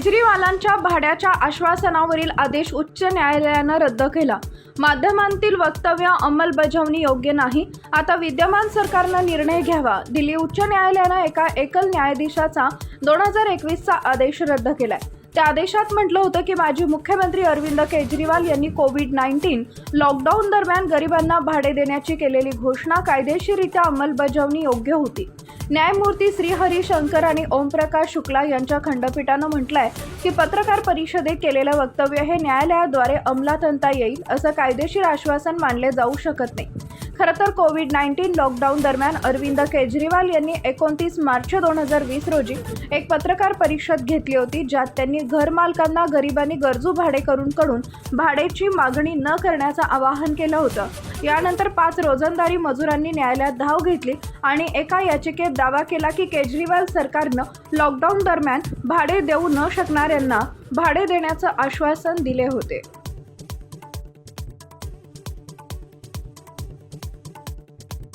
केजरीवालांच्या भाड्याच्या आश्वासनावरील आदेश उच्च न्यायालयानं रद्द केला। माध्यमांतील वक्तव्य अंमलबजावणी योग्य नाही। आता विद्यमान सरकारनं निर्णय घ्यावा। दिल्ली उच्च न्यायालयानं एका एकल न्यायाधीशाचा 2021चा आदेश रद्द केलाय। त्या आदेशात म्हटलं होतं की माजी मुख्यमंत्री अरविंद केजरीवाल यांनी कोविड-19 लॉकडाऊन दरम्यान गरिबांना भाडे देण्याची केलेली घोषणा कायदेशीररित्या अंमलबजावणी योग्य होती। न्यायमूर्ती श्री हरी शंकर आणि ओमप्रकाश शुक्ला यांच्या खंडपीठानं म्हटलंय की पत्रकार परिषदेत केलेलं वक्तव्य हे न्यायालयाद्वारे अंमलात आणता येईल असं कायदेशीर आश्वासन मानले जाऊ शकत नाही। खरं तर कोविड-19 लॉकडाऊन दरम्यान अरविंद केजरीवाल यांनी 29 मार्च 2020 रोजी एक पत्रकार परिषद घेतली होती, ज्यात त्यांनी घरमालकांना गरिबांनी गरजू भाडेकरूंकडून भाड्याची मागणी न करण्याचं आवाहन केलं होतं। यानंतर 5 रोजंदारी मजुरांनी न्यायालयात धाव घेतली आणि एका याचिकेत दावा केला की केजरीवाल सरकारनं लॉकडाऊन दरम्यान भाडे देऊ न शकणाऱ्यांना भाडे देण्याचं आश्वासन दिले होते।